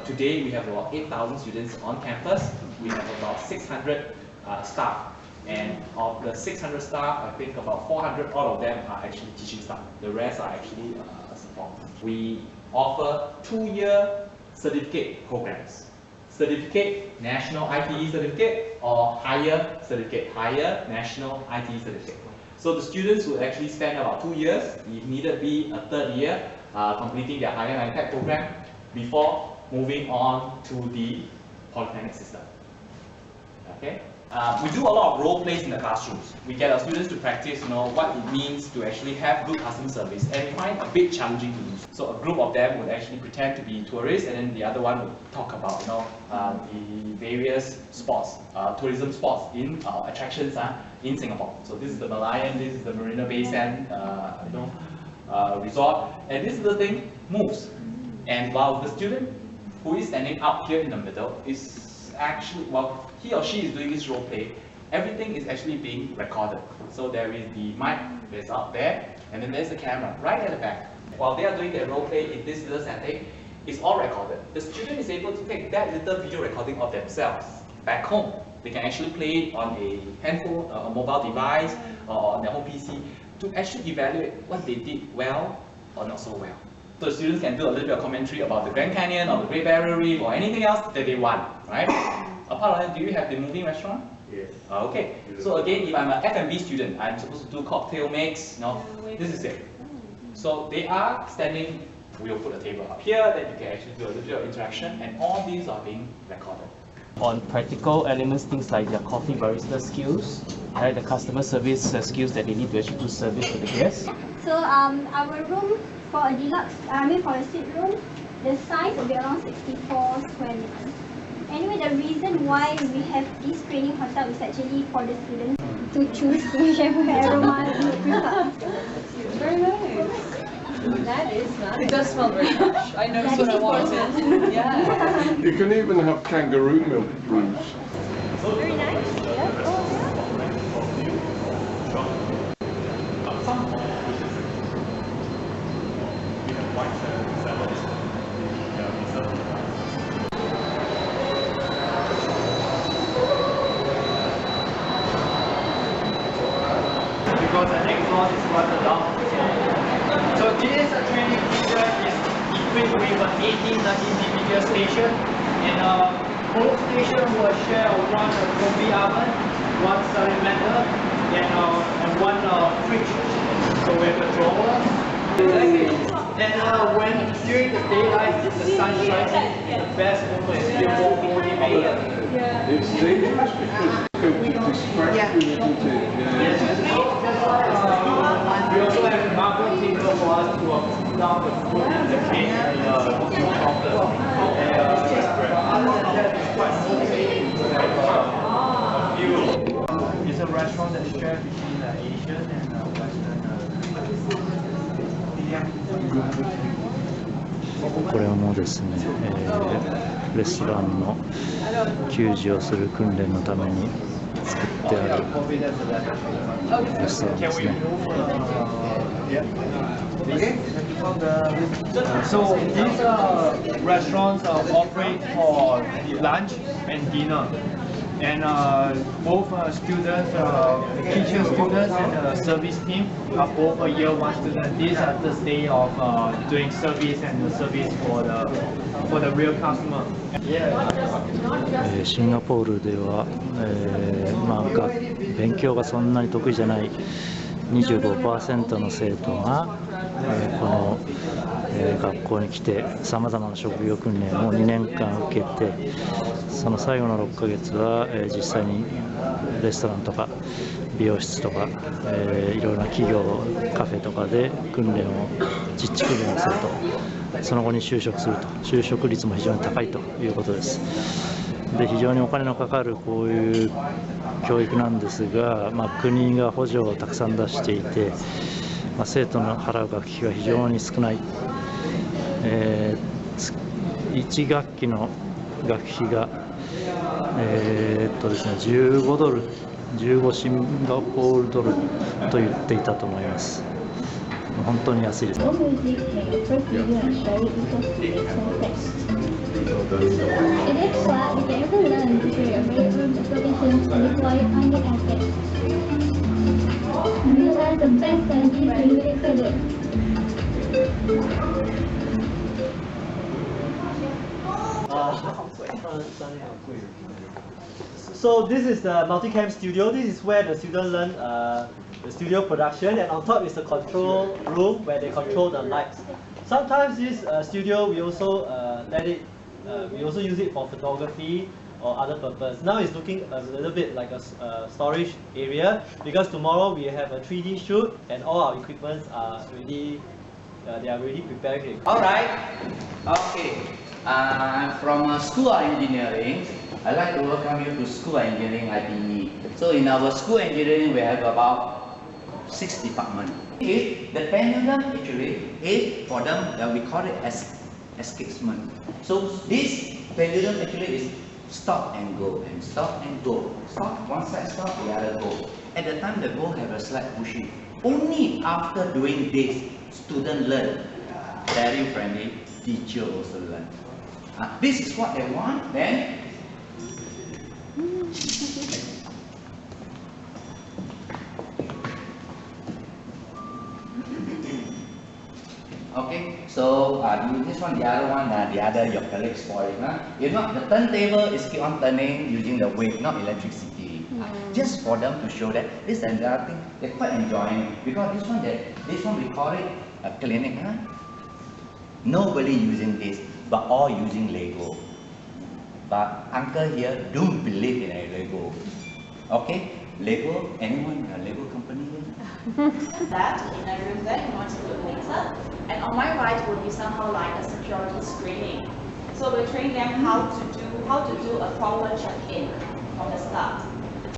Today we have about 8,000 students on campus. We have about 600 staff, and of the 600 staff, I think about 400 out of them are actually teaching staff. The rest are actually support. We offer 2-year certificate programs. Certificate, national ITE certificate, or higher certificate, higher national ITE certificate. So the students will actually spend about 2 years, if needed be a third year, completing their higher NITEC program before moving on to the polytechnic system. Okay? We do a lot of role plays in the classrooms. We get our students to practice, what it means to actually have good customer service, and we find a bit challenging to do. So a group of them would actually pretend to be tourists, and then the other one would talk about, the various sports, tourism spots in attractions in Singapore. So this is the Malayan, this is the Marina Bay Sand, resort, and this little thing moves. And while the student who is standing up here in the middle is actually, while he or she is doing this role play, everything is actually being recorded. So there is the mic that's out there, and then there's the camera right at the back. While they are doing their role play in this little setting, it's all recorded. The student is able to take that little video recording of themselves back home. They can actually play it on a handphone, a mobile device, or on their home PC to actually evaluate what they did well or not so well. So the students can do a little bit of commentary about the Grand Canyon or the Great Barrier Reef or anything else that they want, right? Apart from that, do you have the moving restaurant? Yes. Okay. So again, if I'm an F&B student, I'm supposed to do cocktail mix. This is it. So they are standing. We'll put a table up here that you can actually do a little bit of interaction, and all these are being recorded. On practical elements, things like their coffee barista skills, right, the customer service skills that they need to actually do service to the guests. So our room for a deluxe, for a suite room, the size will be around 64 square meters. Anyway, the reason why we have this training hotel is actually for the students to choose whichever aroma they prefer. Very nice. That is nice. It does smell very fresh. I know what I wanted. Yeah. You can even have kangaroo milk brews. Very nice. Yeah. Oh, Because the next one is further down. So this training feature is equipped with an 18 individual station, and both stations will share one coffee oven, one salamander, and one fridge. So we have a drawer. And when during the daylight, the sun shining, the best moment is still more motivated. It's dangerous because it could distract you, isn't it? We also have a marble table for us to put down the food and the cake and no problem. Other than that, it's quite motivating to have a view. It's a restaurant that is shared between Asian and Western. これもですね、レストランの給仕をする訓練のために作ってあるレストランですね。So these restaurants operate for lunch and dinner, and both students, teacher students and service team are both a year one student. These are the day of doing service and the service for the real customer. シンガポールでは、勉強がそんなに得意じゃない 25% の生徒が、この、学校に来てさまざまな職業訓練を2年間受けて、その最後の6ヶ月は、実際にレストランとか美容室とか、いろいろな企業カフェとかで実地訓練をすると、その後に就職すると、就職率も非常に高いということです。で非常にお金のかかるこういう教育なんですが、国が補助をたくさん出していて、生徒の払う学費が非常に少ない、1学期の学費が、ですね、15ドル、15シンガポールドルと言っていたと思います。本当に安いです。It is flat, you can also learn to create a very own applications and deploy it on the asset. Realize the best strategies to limit credit. So this is the multicam studio. This is where the students learn the studio production, and on top is the control room where they control the lights. Sometimes this studio we also we also use it for photography or other purpose. Now it's looking a little bit like a storage area because tomorrow we have a 3D shoot and all our equipments are ready. They are already prepared. All right. Okay. From School of Engineering, I'd like to welcome you to School of Engineering IPE. So in our School of Engineering, we have about 6 departments. The pendulum actually is for them that we call it as escapement. So this pendulum actually is stop and go and stop and go. Stop, one side stop, the other go. At the time the ball have a slight pushing. Only after doing this, student learn. Very friendly, teacher also learn. This is what they want, then okay, so this one, the other one, the other your colleague spoiled. You know, the turntable is keep on turning using the wave, not electricity. Just for them to show that this is another thing they're quite enjoying because this one we call it a clinic. Nobody using this, but all using Lego. But uncle here don't believe in a Lego. Okay, Lego. Anyone a Lego company here? That in a room that you want to look later. And on my right will be somehow like a security screening. So we train them how to do a proper check-in.